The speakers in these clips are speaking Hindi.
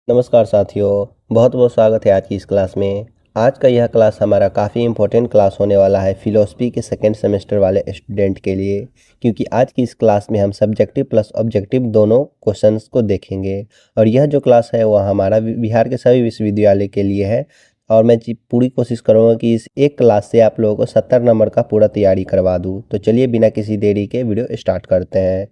नमस्कार साथियों, बहुत बहुत स्वागत है आज की इस क्लास में। आज का यह क्लास हमारा काफ़ी इम्पोर्टेंट क्लास होने वाला है फिलोसफी के सेकेंड सेमेस्टर वाले स्टूडेंट के लिए, क्योंकि आज की इस क्लास में हम सब्जेक्टिव प्लस ऑब्जेक्टिव दोनों क्वेश्चंस को देखेंगे। और यह जो क्लास है वह हमारा बिहार के सभी विश्वविद्यालय के लिए है। और मैं पूरी कोशिश करूँगा कि इस एक क्लास से आप लोगों को 70 नंबर का पूरा तैयारी करवा दूँ। तो चलिए बिना किसी देरी के वीडियो स्टार्ट करते हैं।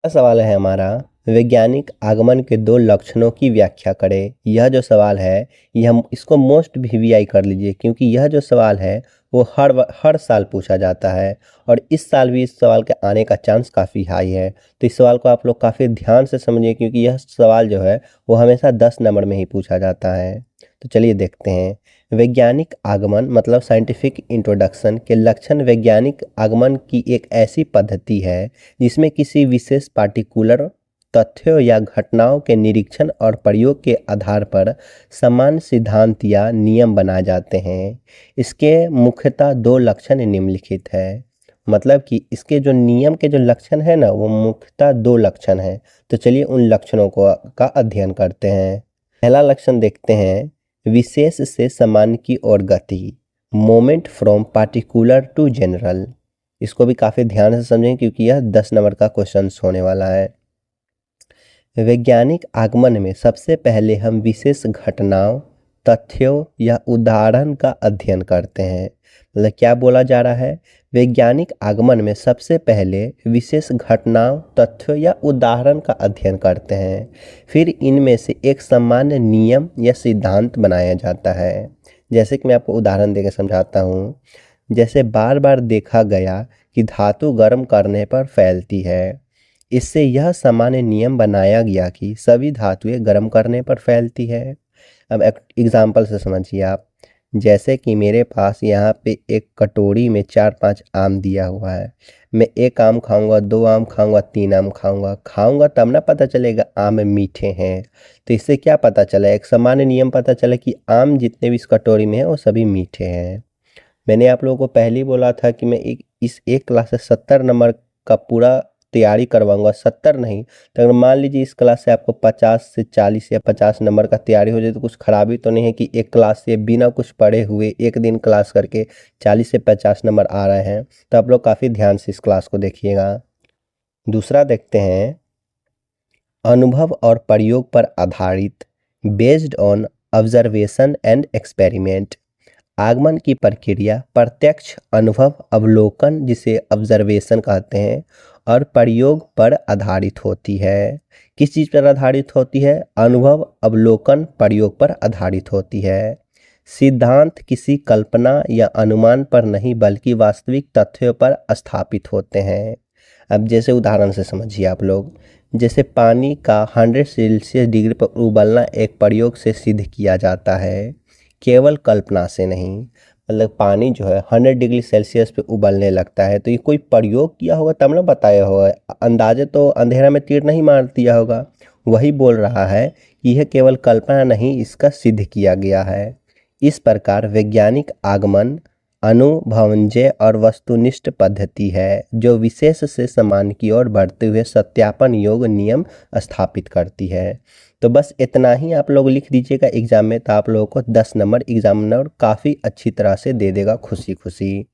सवाल है हमारा, वैज्ञानिक आगमन के दो लक्षणों की व्याख्या करें। यह जो सवाल है ये हम इसको मोस्ट वीवीआई कर लीजिए, क्योंकि यह जो सवाल है वो हर साल पूछा जाता है। और इस साल भी इस सवाल के आने का चांस काफ़ी हाई है। तो इस सवाल को आप लोग काफ़ी ध्यान से समझिए, क्योंकि यह सवाल जो है वो हमेशा 10 नंबर में ही पूछा जाता है। तो चलिए देखते हैं। वैज्ञानिक आगमन मतलब साइंटिफिक इंट्रोडक्शन के लक्षण वैज्ञानिक आगमन की एक ऐसी पद्धति है जिसमें किसी विशेष पार्टिकुलर तथ्यों या घटनाओं के निरीक्षण और प्रयोग के आधार पर समान सिद्धांत या नियम बनाए जाते हैं। इसके मुख्यतः दो लक्षण निम्नलिखित है। मतलब कि इसके जो नियम के जो लक्षण है ना, वो मुख्यतः दो लक्षण हैं। तो चलिए उन लक्षणों को का अध्ययन करते हैं। पहला लक्षण देखते हैं, विशेष से सामान्य की ओर गति, moment from particular to general. इसको भी काफ़ी ध्यान से समझें, क्योंकि यह 10 नंबर का क्वेश्चन होने वाला है। वैज्ञानिक आगमन में सबसे पहले हम विशेष घटनाओं, तथ्यों या उदाहरण का अध्ययन करते हैं। मतलब क्या बोला जा रहा है, वैज्ञानिक आगमन में सबसे पहले विशेष घटनाओं, तथ्यों या उदाहरण का अध्ययन करते हैं। फिर इनमें से एक सामान्य नियम या सिद्धांत बनाया जाता है। जैसे कि मैं आपको उदाहरण देकर समझाता हूँ। जैसे बार बार देखा गया कि धातु गर्म करने पर फैलती है। इससे यह सामान्य नियम बनाया गया कि सभी धातुएं गर्म करने पर फैलती है। अब एक एग्जाम्पल से समझिए आप। जैसे कि मेरे पास यहाँ पे एक कटोरी में 4-5 आम दिया हुआ है। मैं एक आम खाऊंगा, 2 आम खाऊंगा, 3 आम खाऊंगा खाऊंगा तब ना पता चलेगा आम मीठे हैं। तो इससे क्या पता चला, एक सामान्य नियम पता चला कि आम जितने भी इस कटोरी में है वो सभी मीठे हैं। मैंने आप लोगों को पहले ही बोला था कि मैं इस एक क्लास से 70 नंबर का पूरा तैयारी करवाऊंगा। 70 नहीं, तो अगर मान लीजिए इस क्लास से आपको 50 से 40 या 50 नंबर का तैयारी हो जाए तो कुछ खराबी तो नहीं है कि एक क्लास से बिना कुछ पढ़े हुए एक दिन क्लास करके 40 से 50 नंबर आ रहे हैं। तो आप लोग काफ़ी ध्यान से इस क्लास को देखिएगा। दूसरा देखते हैं, अनुभव और प्रयोग पर आधारित, based on observation and experiment. आगमन की प्रक्रिया प्रत्यक्ष अनुभव, अवलोकन जिसे ऑब्जर्वेशन कहते हैं, और प्रयोग पर आधारित होती है। किस चीज़ पर आधारित होती है, अनुभव, अवलोकन, प्रयोग पर आधारित होती है। सिद्धांत किसी कल्पना या अनुमान पर नहीं बल्कि वास्तविक तथ्यों पर स्थापित होते हैं। अब जैसे उदाहरण से समझिए आप लोग। जैसे पानी का 100 सेल्सियस डिग्री पर उबलना एक प्रयोग से सिद्ध किया जाता है, केवल कल्पना से नहीं। मतलब पानी जो है 100 डिग्री सेल्सियस पे उबलने लगता है, तो ये कोई प्रयोग किया होगा तब ना बताया होगा। अंदाजे तो अंधेरा में तीर नहीं मार दिया होगा। वही बोल रहा है कि यह केवल कल्पना नहीं, इसका सिद्ध किया गया है। इस प्रकार वैज्ञानिक आगमन अनुभवजन्य और वस्तुनिष्ठ पद्धति है जो विशेष से समान की ओर बढ़ते हुए सत्यापन योग्य नियम स्थापित करती है। तो बस इतना ही आप लोग लिख दीजिएगा एग्जाम में, तो आप लोगों को 10 नंबर एग्जामिनर काफ़ी अच्छी तरह से दे देगा, खुशी खुशी।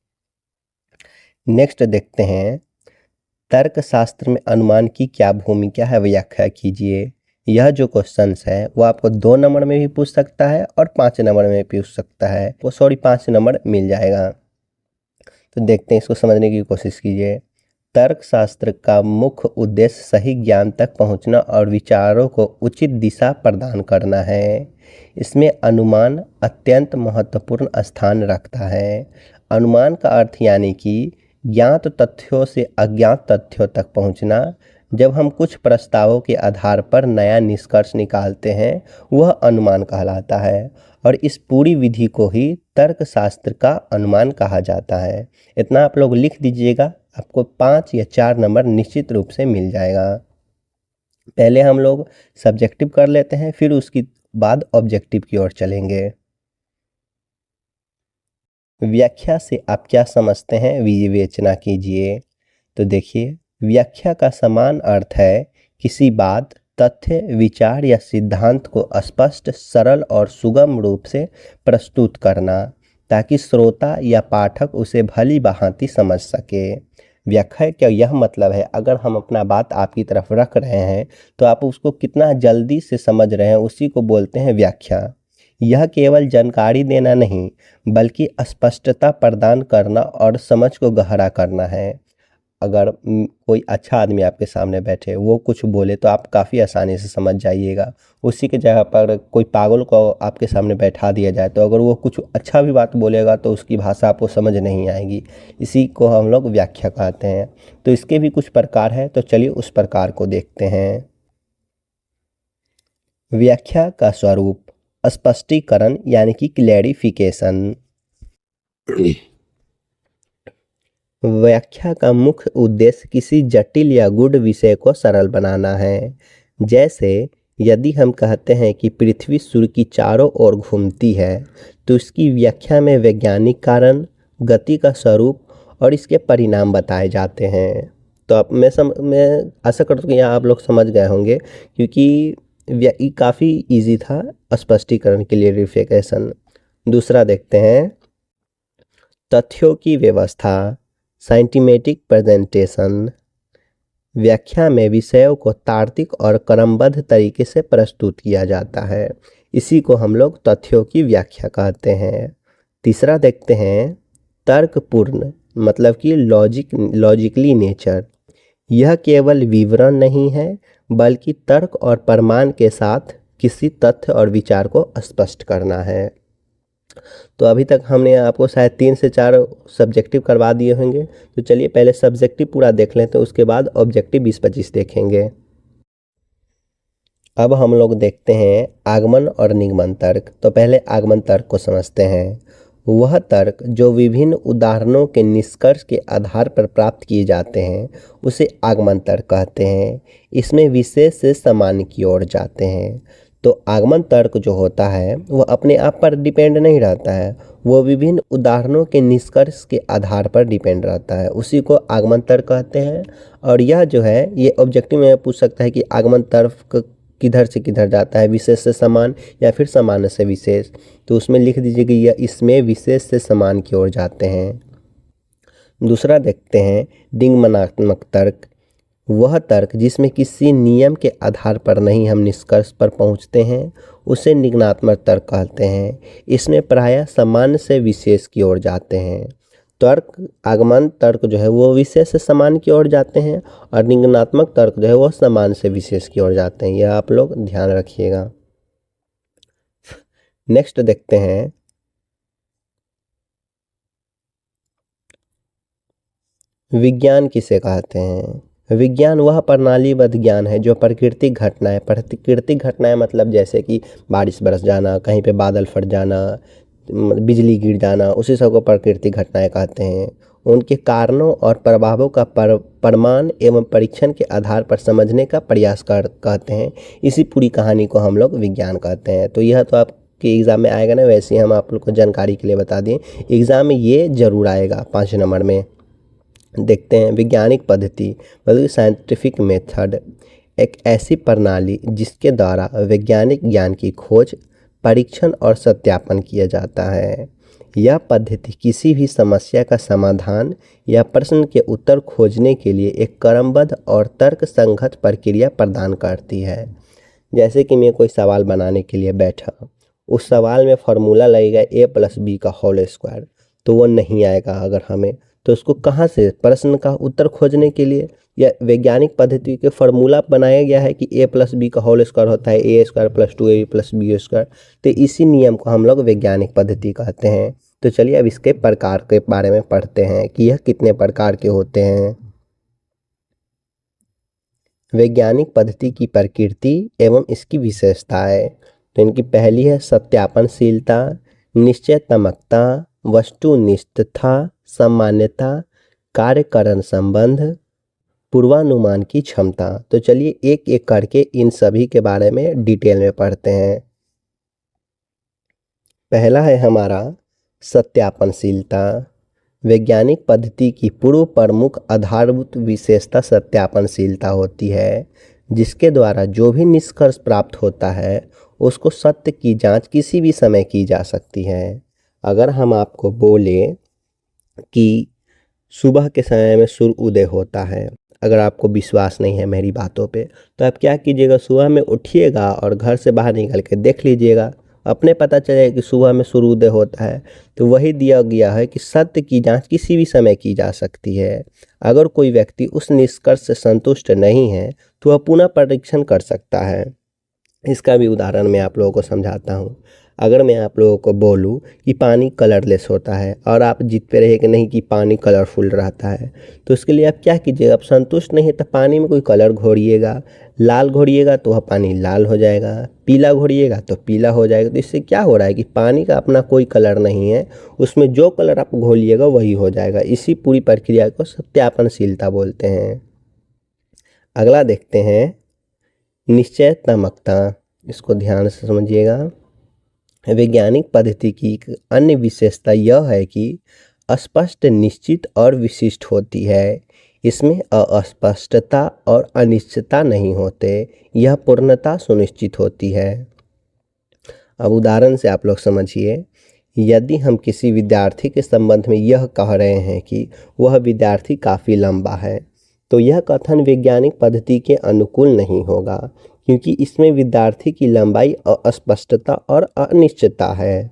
नेक्स्ट देखते हैं, तर्कशास्त्र में अनुमान की क्या भूमिका है, व्याख्या कीजिए। यह जो क्वेश्चंस है वो आपको 2 नंबर में भी पूछ सकता है और 5 नंबर में भी पूछ सकता है। वो 5 नंबर मिल जाएगा। तो देखते हैं, इसको समझने की कोशिश कीजिए। तर्कशास्त्र का मुख्य उद्देश्य सही ज्ञान तक पहुंचना और विचारों को उचित दिशा प्रदान करना है। इसमें अनुमान अत्यंत महत्वपूर्ण स्थान रखता है। अनुमान का अर्थ यानी कि ज्ञात तथ्यों से अज्ञात तथ्यों तक पहुंचना। जब हम कुछ प्रस्तावों के आधार पर नया निष्कर्ष निकालते हैं वह अनुमान कहलाता है, और इस पूरी विधि को ही तर्कशास्त्र का अनुमान कहा जाता है। इतना आप लोग लिख दीजिएगा, आपको 5 या 4 नंबर निश्चित रूप से मिल जाएगा। पहले हम लोग सब्जेक्टिव कर लेते हैं, फिर उसके बाद ऑब्जेक्टिव की ओर चलेंगे। व्याख्या से आप क्या समझते हैं, विवेचना कीजिए। तो देखिए, व्याख्या का समान अर्थ है किसी बात, तथ्य, विचार या सिद्धांत को स्पष्ट, सरल और सुगम रूप से प्रस्तुत करना ताकि श्रोता या पाठक उसे भली भांति समझ सके। व्याख्या का यह मतलब है, अगर हम अपना बात आपकी तरफ रख रहे हैं तो आप उसको कितना जल्दी से समझ रहे हैं, उसी को बोलते हैं व्याख्या। यह केवल जानकारी देना नहीं बल्कि स्पष्टता प्रदान करना और समझ को गहरा करना है। अगर कोई अच्छा आदमी आपके सामने बैठे, वो कुछ बोले तो आप काफ़ी आसानी से समझ जाइएगा। उसी के जगह पर कोई पागल को आपके सामने बैठा दिया जाए तो अगर वो कुछ अच्छा भी बात बोलेगा तो उसकी भाषा आपको समझ नहीं आएगी। इसी को हम लोग व्याख्या कहते हैं। तो इसके भी कुछ प्रकार है, तो चलिए उस प्रकार को देखते हैं। व्याख्या का स्वरूप: स्पष्टीकरण यानी कि क्लैरिफिकेशन। व्याख्या का मुख्य उद्देश्य किसी जटिल या गूढ़ विषय को सरल बनाना है। जैसे यदि हम कहते हैं कि पृथ्वी सूर्य की चारों ओर घूमती है तो इसकी व्याख्या में वैज्ञानिक कारण, गति का स्वरूप और इसके परिणाम बताए जाते हैं। तो अब मैं आशा करता हूँ कि यहाँ आप लोग समझ गए होंगे, क्योंकि ये काफ़ी इजी था स्पष्टीकरण के लिए क्लैरिफिकेशन। दूसरा देखते हैं, तथ्यों की व्यवस्था, साइंटिमेटिक प्रेजेंटेशन। व्याख्या में विषयों को तार्किक और क्रमबद्ध तरीके से प्रस्तुत किया जाता है। इसी को हम लोग तथ्यों की व्याख्या कहते हैं। तीसरा देखते हैं, तर्कपूर्ण, मतलब कि लॉजिकली नेचर। यह केवल विवरण नहीं है बल्कि तर्क और प्रमाण के साथ किसी तथ्य और विचार को स्पष्ट करना है। तो अभी तक हमने आपको शायद 3 से 4 सब्जेक्टिव करवा दिए होंगे। तो चलिए पहले सब्जेक्टिव पूरा देख लेते हैं, उसके बाद ऑब्जेक्टिव 20-25 देखेंगे। अब हम लोग देखते हैं आगमन और निगमन तर्क। तो पहले आगमन तर्क को समझते हैं। वह तर्क जो विभिन्न उदाहरणों के निष्कर्ष के आधार पर प्राप्त किए जाते हैं उसे आगमन तर्क कहते हैं। इसमें विशेष से सामान्य की ओर जाते हैं। तो आगमन तर्क जो होता है वह अपने आप पर डिपेंड नहीं रहता है, वो विभिन्न उदाहरणों के निष्कर्ष के आधार पर डिपेंड रहता है, उसी को आगमन तर्क कहते हैं। और यह जो है ये ऑब्जेक्टिव में पूछ सकता है कि आगमन तर्क किधर से किधर जाता है, विशेष से समान या फिर सामान्य से विशेष। तो उसमें लिख दीजिए कि यह इसमें विशेष से समान की ओर जाते हैं। दूसरा देखते हैं निगमनात्मक तर्क। वह तर्क जिसमें किसी नियम के आधार पर नहीं हम निष्कर्ष पर पहुंचते हैं उसे निगमनात्मक तर्क कहते हैं। इसमें प्रायः सामान्य से विशेष की ओर जाते हैं। तर्क आगमन तर्क जो है वो विशेष से सामान्य की ओर जाते हैं और निगमनात्मक तर्क जो है वो सामान्य से विशेष की ओर जाते हैं। यह आप लोग ध्यान रखिएगा। नेक्स्ट देखते हैं विज्ञान किसे कहते हैं। विज्ञान वह प्रणालीबद्ध ज्ञान है जो प्राकृतिक घटनाएं मतलब जैसे कि बारिश बरस जाना, कहीं पे बादल फट जाना, बिजली गिर जाना, उसी सब को प्राकृतिक घटनाएं कहते हैं। उनके कारणों और प्रभावों का प्रमाण एवं परीक्षण के आधार पर समझने का प्रयास कहते हैं। इसी पूरी कहानी को हम लोग विज्ञान कहते हैं। तो यह तो आपके एग्ज़ाम में आएगा ना, वैसे ही हम आप लोग को जानकारी के लिए बता दें, एग्ज़ाम में ये जरूर आएगा 5 नंबर में। देखते हैं वैज्ञानिक पद्धति मतलब साइंटिफिक मेथड, एक ऐसी प्रणाली जिसके द्वारा वैज्ञानिक ज्ञान की खोज, परीक्षण और सत्यापन किया जाता है। यह पद्धति किसी भी समस्या का समाधान या प्रश्न के उत्तर खोजने के लिए एक क्रमबद्ध और तर्कसंगत प्रक्रिया प्रदान करती है। जैसे कि मैं कोई सवाल बनाने के लिए बैठा, उस सवाल में फॉर्मूला लगेगा a+b का होल स्क्वायर, तो वो नहीं आएगा अगर हमें, तो उसको कहाँ से प्रश्न का उत्तर खोजने के लिए या वैज्ञानिक पद्धति के फॉर्मूला बनाया गया है कि a+b का होल स्क्वायर होता है a² + 2ab + b²। तो इसी नियम को हम लोग वैज्ञानिक पद्धति कहते हैं। तो चलिए अब इसके प्रकार के बारे में पढ़ते हैं कि यह कितने प्रकार के होते हैं। वैज्ञानिक पद्धति की प्रकृति एवं इसकी विशेषताएं। तो इनकी पहली है सत्यापनशीलता, निश्चयात्मकता, वस्तुनिष्ठता, सामान्यता, कार्यकरण संबंध, पूर्वानुमान की क्षमता। तो चलिए एक एक करके इन सभी के बारे में डिटेल में पढ़ते हैं। पहला है हमारा सत्यापनशीलता। वैज्ञानिक पद्धति की पूर्व प्रमुख आधारभूत विशेषता सत्यापनशीलता होती है। जिसके द्वारा जो भी निष्कर्ष प्राप्त होता है उसको सत्य की जांच किसी भी समय की जा सकती है। अगर हम आपको बोले कि सुबह के समय में सूर्य उदय होता है, अगर आपको विश्वास नहीं है मेरी बातों पे, तो आप क्या कीजिएगा, सुबह में उठिएगा और घर से बाहर निकल के देख लीजिएगा, अपने पता चलेगा कि सुबह में सूर्य उदय होता है। तो वही दिया गया है कि सत्य की जांच किसी भी समय की जा सकती है। अगर कोई व्यक्ति उस निष्कर्ष से संतुष्ट नहीं है तो वह पुनः परीक्षण कर सकता है। इसका भी उदाहरण मैं आप लोगों को समझाता हूँ। अगर मैं आप लोगों को बोलूँ कि पानी कलरलेस होता है और आप जिद पे रहे कि नहीं कि पानी कलरफुल रहता है, तो उसके लिए आप क्या कीजिएगा, आप संतुष्ट नहीं है तो पानी में कोई कलर घोरिएगा। लाल घोरिएगा तो वह पानी लाल हो जाएगा, पीला घोरिएगा तो पीला हो जाएगा। तो इससे क्या हो रहा है कि पानी का अपना कोई कलर नहीं है, उसमें जो कलर आप घोलिएगा वही हो जाएगा। इसी पूरी प्रक्रिया को सत्यापनशीलता बोलते हैं। अगला देखते हैं निश्चयात्मकता। इसको ध्यान से समझिएगा। वैज्ञानिक पद्धति की एक अन्य विशेषता यह है कि स्पष्ट, निश्चित और विशिष्ट होती है। इसमें अस्पष्टता और अनिश्चितता नहीं होते, यह पूर्णता सुनिश्चित होती है। अब उदाहरण से आप लोग समझिए। यदि हम किसी विद्यार्थी के संबंध में यह कह रहे हैं कि वह विद्यार्थी काफ़ी लंबा है, तो यह कथन वैज्ञानिक पद्धति के अनुकूल नहीं होगा, क्योंकि इसमें विद्यार्थी की लंबाई अस्पष्टता और अनिश्चितता है।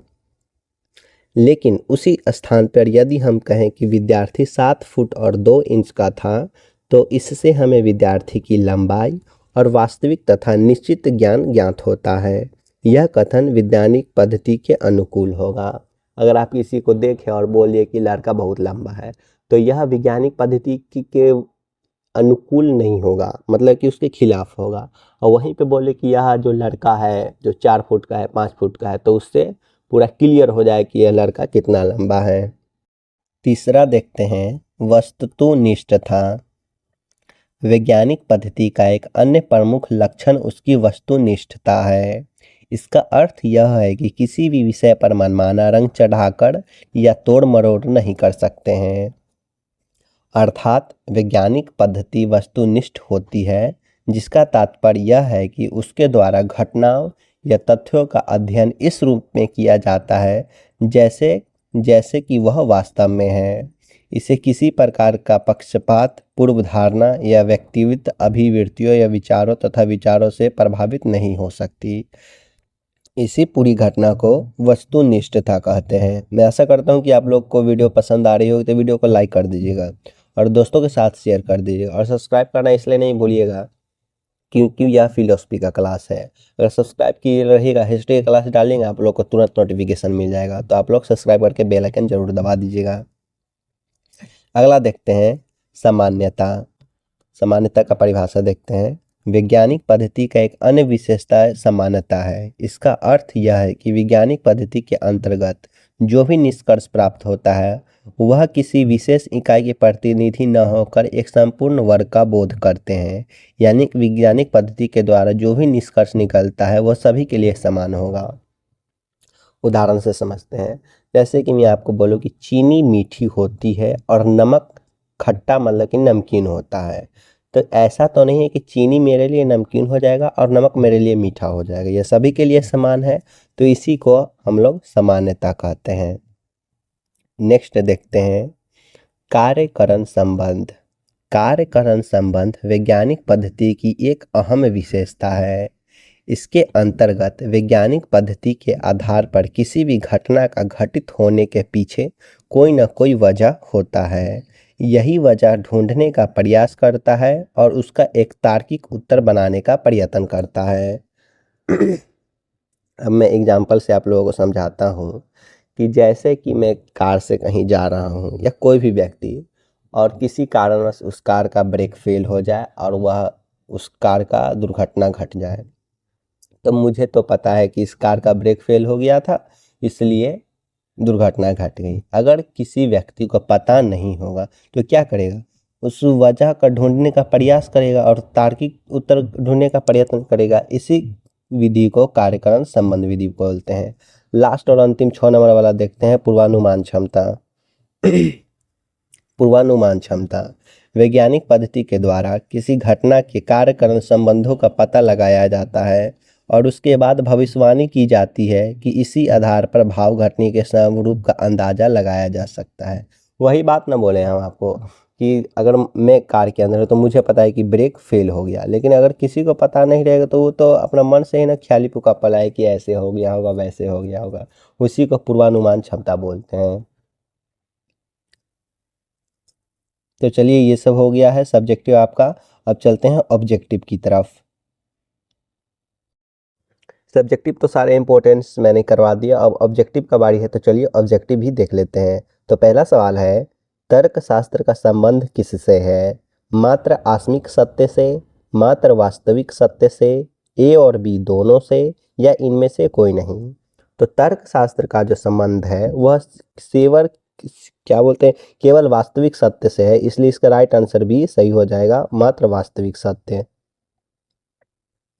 लेकिन उसी स्थान पर यदि हम कहें कि विद्यार्थी 7 फुट और 2 इंच का था, तो इससे हमें विद्यार्थी की लंबाई और वास्तविक तथा निश्चित ज्ञान ज्ञात होता है। यह कथन वैज्ञानिक पद्धति के अनुकूल होगा। अगर आप किसी को देखें और बोलिए कि लड़का बहुत लंबा है, तो यह वैज्ञानिक पद्धति के अनुकूल नहीं होगा, मतलब कि उसके खिलाफ होगा। और वहीं पे बोले कि यह जो लड़का है जो 4 फुट का है, 5 फुट का है, तो उससे पूरा क्लियर हो जाए कि यह लड़का कितना लंबा है। तीसरा देखते हैं वस्तुनिष्ठता। वैज्ञानिक पद्धति का एक अन्य प्रमुख लक्षण उसकी वस्तुनिष्ठता है। इसका अर्थ यह है कि किसी भी विषय पर मनमाना रंग चढ़ाकर या तोड़ मरोड़ नहीं कर सकते हैं। अर्थात वैज्ञानिक पद्धति वस्तुनिष्ठ होती है, जिसका तात्पर्य यह है कि उसके द्वारा घटनाओं या तथ्यों का अध्ययन इस रूप में किया जाता है जैसे जैसे कि वह वास्तव में है। इसे किसी प्रकार का पक्षपात, पूर्व धारणा या व्यक्तिगत अभिवृत्तियों या विचारों तथा विचारों से प्रभावित नहीं हो सकती। इसी पूरी घटना को वस्तुनिष्ठता कहते हैं। मैं आशा करता हूं कि आप लोग को वीडियो पसंद आ रही होगी, तो वीडियो को लाइक कर दीजिएगा और दोस्तों के साथ शेयर कर दीजिएगा। और सब्सक्राइब करना इसलिए नहीं भूलिएगा क्योंकि यह फिलोसफी का क्लास है। अगर सब्सक्राइब किए रहेगा, हिस्ट्री का क्लास डालेंगे, आप लोग को तुरंत नोटिफिकेशन मिल जाएगा। तो आप लोग सब्सक्राइब करके बेल आइकन जरूर दबा दीजिएगा। अगला देखते हैं सामान्यता। सामान्यता का परिभाषा देखते हैं। वैज्ञानिक पद्धति का एक अन्य विशेषता समानता है। इसका अर्थ यह है कि वैज्ञानिक पद्धति के अंतर्गत जो भी निष्कर्ष प्राप्त होता है वह किसी विशेष इकाई के प्रतिनिधि न होकर एक संपूर्ण वर्ग का बोध करते हैं। यानी वैज्ञानिक पद्धति के द्वारा जो भी निष्कर्ष निकलता है वह सभी के लिए समान होगा। उदाहरण से समझते हैं। जैसे कि मैं आपको बोलूँ कि चीनी मीठी होती है और नमक खट्टा, मतलब कि नमकीन होता है। तो ऐसा तो नहीं है कि चीनी मेरे लिए नमकीन हो जाएगा और नमक मेरे लिए मीठा हो जाएगा, यह सभी के लिए समान है। तो इसी को हम लोग सामान्यता कहते हैं। नेक्स्ट देखते हैं कार्यकरण संबंध। कार्यकरण संबंध वैज्ञानिक पद्धति की एक अहम विशेषता है। इसके अंतर्गत वैज्ञानिक पद्धति के आधार पर किसी भी घटना का घटित होने के पीछे कोई न कोई वजह होता है। यही वजह ढूंढने का प्रयास करता है और उसका एक तार्किक उत्तर बनाने का प्रयत्न करता है। अब मैं एग्जाम्पल से आप लोगों को समझाता हूँ कि जैसे कि मैं कार से कहीं जा रहा हूँ या कोई भी व्यक्ति, और किसी कारणवश उस कार का ब्रेक फेल हो जाए और वह उस कार का दुर्घटना घट जाए। तो मुझे तो पता है कि इस कार का ब्रेक फेल हो गया था, इसलिए दुर्घटना घट गई। अगर किसी व्यक्ति को पता नहीं होगा तो क्या करेगा, उस वजह का ढूंढने का प्रयास करेगा और तार्किक उत्तर ढूंढने का प्रयत्न करेगा। इसी विधि को कार्यकरण संबंध विधि बोलते हैं। लास्ट और अंतिम 6 नंबर वाला देखते हैं पूर्वानुमान क्षमता। पूर्वानुमान क्षमता वैज्ञानिक पद्धति के द्वारा किसी घटना के कार्य कारण संबंधों का पता लगाया जाता है और उसके बाद भविष्यवाणी की जाती है कि इसी आधार पर भाव घटनी के स्वरूप का अंदाजा लगाया जा सकता है। वही बात ना बोले हम आपको कि अगर मैं कार के अंदर हूँ तो मुझे पता है कि ब्रेक फेल हो गया, लेकिन अगर किसी को पता नहीं रहेगा तो वो तो अपना मन से ही ना ख्याली पुका पलाए कि ऐसे हो गया होगा, वैसे हो गया होगा। उसी को पूर्वानुमान क्षमता बोलते हैं। तो चलिए, ये सब हो गया है सब्जेक्टिव आपका। अब चलते हैं ऑब्जेक्टिव की तरफ। सब्जेक्टिव तो सारे इंपॉर्टेंट्स मैंने करवा दिया, अब ऑब्जेक्टिव का बारी है, तो चलिए ऑब्जेक्टिव भी देख लेते हैं। तो पहला सवाल है, तर्क शास्त्र का संबंध किससे है? मात्र आस्मिक सत्य से, मात्र वास्तविक सत्य से, ए और बी दोनों से, या इनमें से कोई नहीं? तो तर्क शास्त्र का जो संबंध है वह सेवर क्या बोलते हैं, केवल वास्तविक सत्य से है, इसलिए इसका राइट आंसर भी सही हो जाएगा, मात्र वास्तविक सत्य।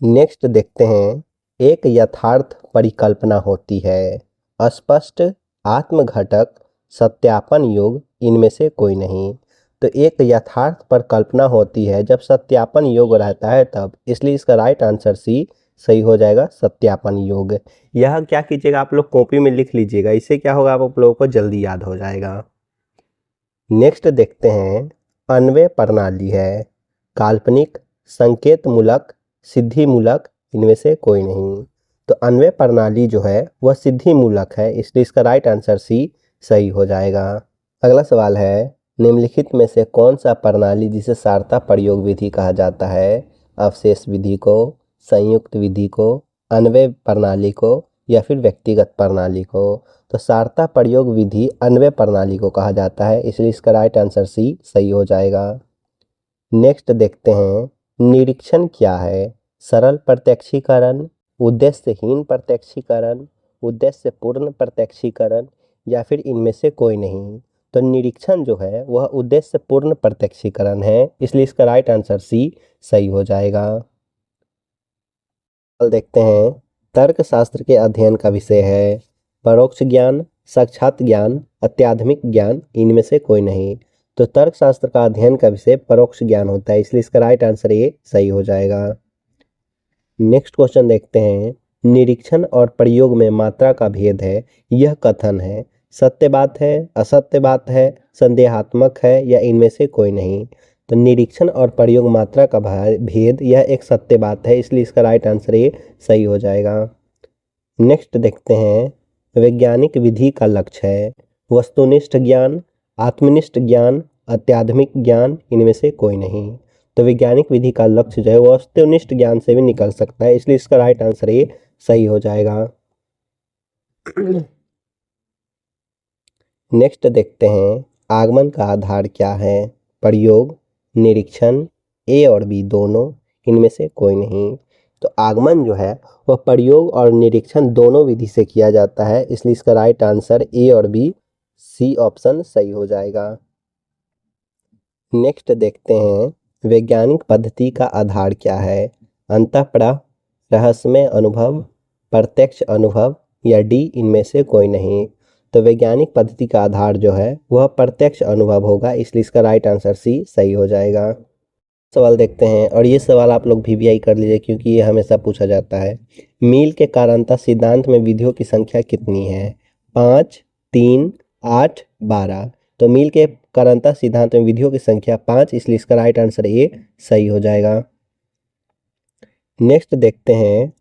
नेक्स्ट देखते हैं, एक यथार्थ परिकल्पना होती है, स्पष्ट, आत्मघटक, सत्यापन योग, इनमें से कोई नहीं। तो एक यथार्थ परिकल्पना होती है जब सत्यापन योग रहता है तब, इसलिए इसका राइट आंसर सी सही हो जाएगा, सत्यापन योग। यह क्या कीजिएगा, आप लोग कॉपी में लिख लीजिएगा, इससे क्या होगा, आप लोगों को जल्दी याद हो जाएगा। नेक्स्ट देखते हैं, अन्वय प्रणाली है, काल्पनिक, संकेतमूलक, सिद्धिमूलक, इनमें से कोई नहीं। तो अन्वय प्रणाली जो है वह सिद्धिमूलक है, इसलिए इसका राइट आंसर सी सही हो जाएगा। अगला सवाल है, निम्नलिखित में से कौन सा प्रणाली जिसे सारता प्रयोग विधि कहा जाता है? अवशेष विधि को, संयुक्त विधि को, अन्वय प्रणाली को, या फिर व्यक्तिगत प्रणाली को? तो सारता प्रयोग विधि अन्वय प्रणाली को कहा जाता है, इसलिए इसका राइट आंसर सी सही हो जाएगा। नेक्स्ट देखते हैं, निरीक्षण क्या है? सरल प्रत्यक्षीकरण, उद्देश्यहीन प्रत्यक्षीकरण, उद्देश्यपूर्ण प्रत्यक्षीकरण, या फिर इनमें से कोई नहीं? तो निरीक्षण जो है वह उद्देश्यपूर्ण प्रत्यक्षीकरण है, इसलिए इसका राइट आंसर सी सही हो जाएगा। देखते हैं, तर्कशास्त्र के अध्ययन का विषय है, परोक्ष ज्ञान, साक्षात ज्ञान, अत्याधुनिक ज्ञान, इनमें से कोई नहीं। तो तर्कशास्त्र का अध्ययन का विषय परोक्ष ज्ञान होता है, इसलिए इसका राइट आंसर ये सही हो जाएगा। नेक्स्ट क्वेश्चन देखते हैं, निरीक्षण और प्रयोग में मात्रा का भेद है, यह कथन है, सत्य बात है, असत्य बात है, संदेहात्मक है, या इनमें से कोई नहीं? तो निरीक्षण और प्रयोग मात्रा का भेद यह एक सत्य बात है, इसलिए इसका राइट आंसर ये सही हो जाएगा। नेक्स्ट देखते हैं, वैज्ञानिक विधि का लक्ष्य है, वस्तुनिष्ठ ज्ञान, आत्मनिष्ठ ज्ञान, अत्याधुनिक ज्ञान, इनमें से कोई नहीं। तो वैज्ञानिक विधि का लक्ष्य जो है वो वस्तुनिष्ठ ज्ञान से भी निकल सकता है, इसलिए इसका राइट आंसर ये सही हो जाएगा। नेक्स्ट देखते हैं, आगमन का आधार क्या है? प्रयोग, निरीक्षण, ए और बी दोनों, इनमें से कोई नहीं। तो आगमन जो है वह प्रयोग और निरीक्षण दोनों विधि से किया जाता है, इसलिए इसका राइट आंसर ए और बी, सी ऑप्शन सही हो जाएगा। नेक्स्ट देखते हैं, वैज्ञानिक पद्धति का आधार क्या है? अंतःप्रह, रहस्यमय अनुभव, प्रत्यक्ष अनुभव, या डी इनमें से कोई नहीं? तो वैज्ञानिक पद्धति का आधार जो है वह प्रत्यक्ष अनुभव होगा, इसलिए इसका राइट आंसर सी सही हो जाएगा। सवाल देखते हैं, और ये सवाल आप लोग वीवीआई कर लीजिए क्योंकि ये हमेशा पूछा जाता है। मील के कारणता सिद्धांत में विधियों की संख्या कितनी है? 5, 3, 8, 12। तो मील के कारणता सिद्धांत में विधियों की संख्या 5, इसलिए इसका राइट आंसर ए सही हो जाएगा। नेक्स्ट देखते हैं,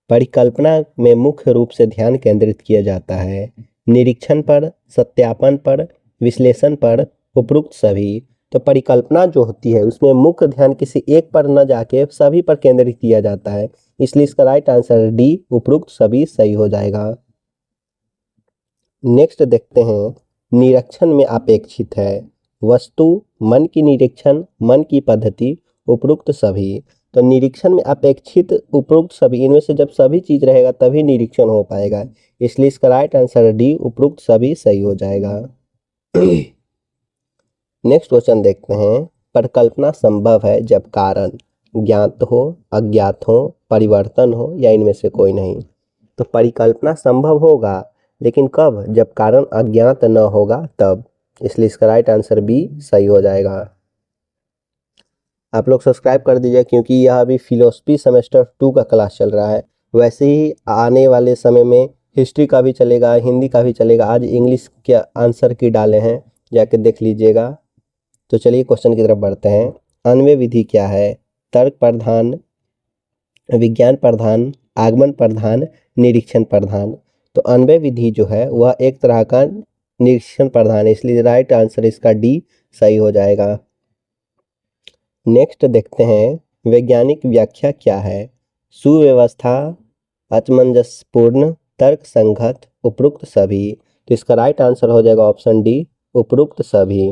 परिकल्पना में मुख्य रूप से ध्यान केंद्रित किया जाता है, निरीक्षण पर, सत्यापन पर, विश्लेषण पर, उपरोक्त सभी? तो परिकल्पना जो होती है उसमें मुख्य ध्यान किसी एक पर न जाके सभी पर केंद्रित किया जाता है, इसलिए इसका राइट आंसर डी, उपरोक्त सभी सही हो जाएगा। नेक्स्ट देखते हैं, निरीक्षण में अपेक्षित है, वस्तु, मन की निरीक्षण, मन की पद्धति, उपरोक्त सभी? तो निरीक्षण में अपेक्षित, उपरोक्त सभी, इनमें से जब सभी चीज रहेगा तभी निरीक्षण हो पाएगा, इसलिए इसका राइट आंसर डी, उपरोक्त सभी सही हो जाएगा। नेक्स्ट क्वेश्चन देखते हैं, परिकल्पना संभव है जब कारण ज्ञात हो, अज्ञात हो, परिवर्तन हो, या इनमें से कोई नहीं? तो परिकल्पना संभव होगा, लेकिन कब? जब कारण अज्ञात न होगा तब, इसलिए इसका राइट आंसर बी सही हो जाएगा। आप लोग सब्सक्राइब कर दीजिए, क्योंकि यह अभी फिलोसफी सेमेस्टर 2 का क्लास चल रहा है। वैसे ही आने वाले समय में हिस्ट्री का भी चलेगा, हिंदी का भी चलेगा। आज इंग्लिश के आंसर की डाले हैं, जाके देख लीजिएगा। तो चलिए क्वेश्चन की तरफ बढ़ते हैं। अन्वय विधि क्या है? तर्क प्रधान, विज्ञान प्रधान, आगमन प्रधान, निरीक्षण प्रधान। तो अन्वय विधि जो है वह एक तरह का निरीक्षण प्रधान है, इसलिए राइट आंसर इसका डी सही हो जाएगा। नेक्स्ट देखते हैं, वैज्ञानिक व्याख्या क्या है? सुव्यवस्था, असमंजसपूर्ण, तर्क संगत, उपरोक्त सभी। तो इसका राइट आंसर हो जाएगा ऑप्शन डी, उपरोक्त सभी।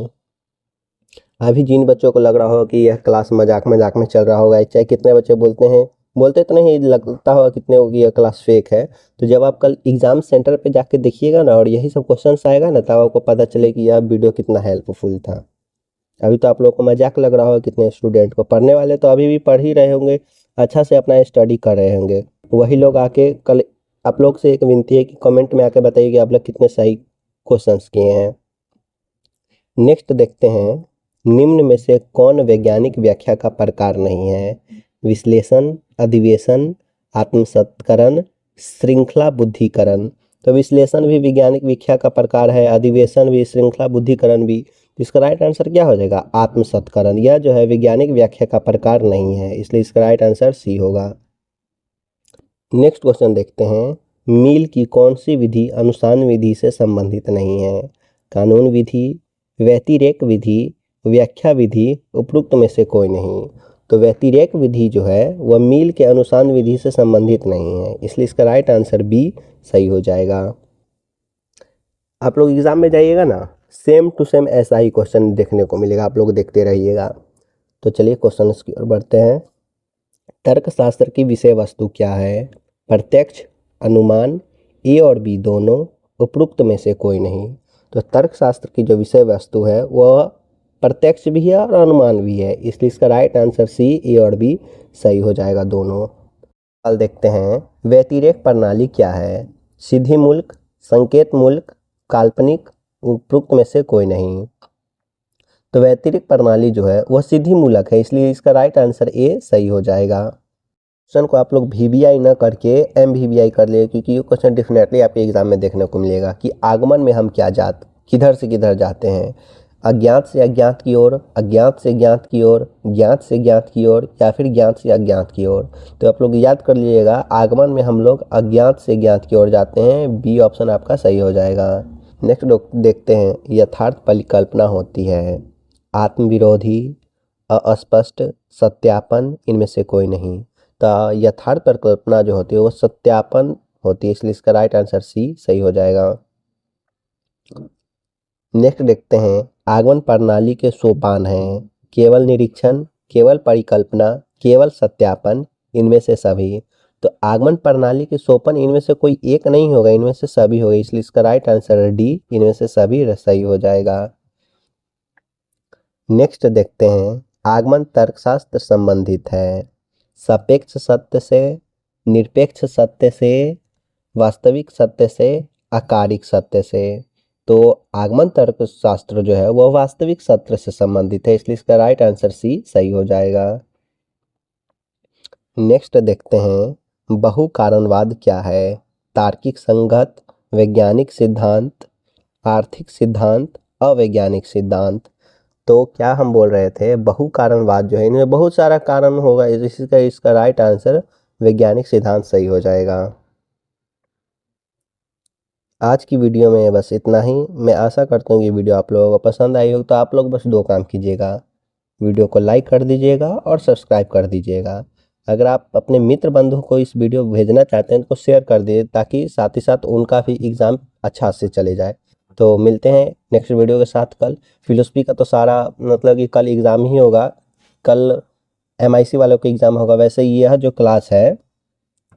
अभी जिन बच्चों को लग रहा होगा कि यह क्लास मजाक मजाक में चल रहा होगा, चाहे कितने बच्चे बोलते तो नहीं, लगता होगा कितने होगी यह क्लास फेक है, तो जब आप कल एग्जाम सेंटर पे जाके देखिएगा ना और यही सब क्वेश्चंस आएगा ना, तब आपको पता चले कि यह वीडियो कितना हेल्पफुल था। अभी तो आप लोग को मजाक लग रहा होगा कितने स्टूडेंट को, पढ़ने वाले तो अभी भी पढ़ ही रहे होंगे, अच्छा से अपना स्टडी कर रहे होंगे। वही लोग आके कल, आप लोग से एक विनती है कि कमेंट में आके बताइए कि आप लोग कितने सही क्वेश्चंस किए हैं। नेक्स्ट देखते हैं, निम्न में से कौन वैज्ञानिक व्याख्या का प्रकार नहीं है? विश्लेषण, अधिवेशन, आत्मसत्करण, श्रृंखला बुद्धिकरण। तो विश्लेषण भी वैज्ञानिक व्याख्या का प्रकार है, अधिवेशन भी, श्रृंखला बुद्धिकरण भी। इसका राइट आंसर क्या हो जाएगा? आत्मसत्करण। यह जो है वैज्ञानिक व्याख्या का प्रकार नहीं है, इसलिए इसका राइट आंसर सी होगा। नेक्स्ट क्वेश्चन देखते हैं, मील की कौन सी विधि अनुसान विधि से संबंधित नहीं है? कानून विधि, व्यतिरेक विधि, व्याख्या विधि, उपरोक्त में से कोई नहीं। तो व्यतिरेक विधि जो है वह मील के अनुसान विधि से संबंधित नहीं है, इसलिए इसका राइट आंसर बी सही हो जाएगा। आप लोग एग्जाम में जाइएगा ना, सेम टू सेम ऐसा ही क्वेश्चन देखने को मिलेगा, आप लोग देखते रहिएगा। तो चलिए क्वेश्चन की ओर बढ़ते हैं। तर्कशास्त्र की विषय वस्तु क्या है? प्रत्यक्ष, अनुमान, ए और बी दोनों, उपरोक्त में से कोई नहीं। तो तर्कशास्त्र की जो विषय वस्तु है वह प्रत्यक्ष भी है और अनुमान भी है, इसलिए इसका राइट आंसर सी, ए और बी सही हो जाएगा दोनों। सवाल देखते हैं, व्यतिरेक प्रणाली क्या है? सीधी मुल्क, संकेत मुल्क, काल्पनिक, उपरोक्त में से कोई नहीं। तो व्यतिरिक्त प्रणाली जो है वह सीधी मूलक है, इसलिए इसका राइट आंसर ए सही हो जाएगा। क्वेश्चन को आप लोग VBI न करके MVBI कर ले, क्योंकि ये क्वेश्चन डेफिनेटली आपके एग्जाम में देखने को मिलेगा कि आगमन में हम क्या किधर से किधर जाते हैं? अज्ञात से अज्ञात की ओर, अज्ञात से ज्ञात की ओर, ज्ञात से ज्ञात की ओर, या फिर ज्ञात से अज्ञात की ओर। तो आप लोग याद कर लीजिएगा, आगमन में हम लोग अज्ञात से ज्ञात की ओर जाते हैं, बी ऑप्शन आपका सही हो जाएगा। नेक्स्ट देखते हैं, यथार्थ परिकल्पना होती है आत्मविरोधी, अस्पष्ट, सत्यापन, इनमें से कोई नहीं। तो यथार्थ परिकल्पना जो होती है वो सत्यापन होती है, इसलिए इसका राइट आंसर सी सही हो जाएगा। नेक्स्ट देखते हैं, आगमन प्रणाली के सोपान हैं केवल निरीक्षण, केवल परिकल्पना, केवल सत्यापन, इनमें से सभी। तो आगमन प्रणाली के सोपान इनमें से कोई एक नहीं होगा, इनमें से सभी होगा, इसलिए इसका राइट आंसर डी, इनमें से सभी सही हो जाएगा। नेक्स्ट देखते हैं, आगमन तर्कशास्त्र संबंधित है सापेक्ष सत्य से, निरपेक्ष सत्य से, वास्तविक सत्य से, आकारिक सत्य से। तो आगमन तर्कशास्त्र जो है वह वास्तविक सत्य से संबंधित है, इसलिए इसका राइट आंसर सी सही हो जाएगा। नेक्स्ट देखते हैं, बहु कारणवाद क्या है? तार्किक संगत, वैज्ञानिक सिद्धांत, आर्थिक सिद्धांत, अवैज्ञानिक सिद्धांत। तो क्या हम बोल रहे थे, बहु कारणवाद जो है इनमें बहुत सारा कारण होगा, इसका राइट आंसर वैज्ञानिक सिद्धांत सही हो जाएगा। आज की वीडियो में बस इतना ही। मैं आशा करता हूँ कि वीडियो आप लोगों को पसंद आई हो। तो आप लोग बस दो काम कीजिएगा, वीडियो को लाइक कर दीजिएगा और सब्सक्राइब कर दीजिएगा। अगर आप अपने मित्र बंधु को इस वीडियो भेजना चाहते हैं तो शेयर कर दीजिए, ताकि साथ ही साथ उनका भी एग्ज़ाम अच्छा से चले जाए। तो मिलते हैं नेक्स्ट वीडियो के साथ कल। फिलोसफी का तो सारा मतलब कि कल एग्ज़ाम ही होगा, कल MIC वालों का एग्ज़ाम होगा। वैसे यह जो क्लास है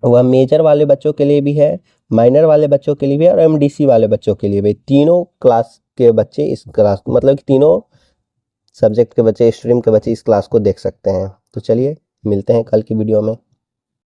वह मेजर वाले बच्चों के लिए भी है, माइनर वाले बच्चों के लिए भी है और MDC वाले बच्चों के लिए भी। तीनों क्लास के बच्चे इस क्लास, मतलब कि तीनों सब्जेक्ट के बच्चे, स्ट्रीम के बच्चे इस क्लास को देख सकते हैं। तो चलिए मिलते हैं कल की वीडियो में।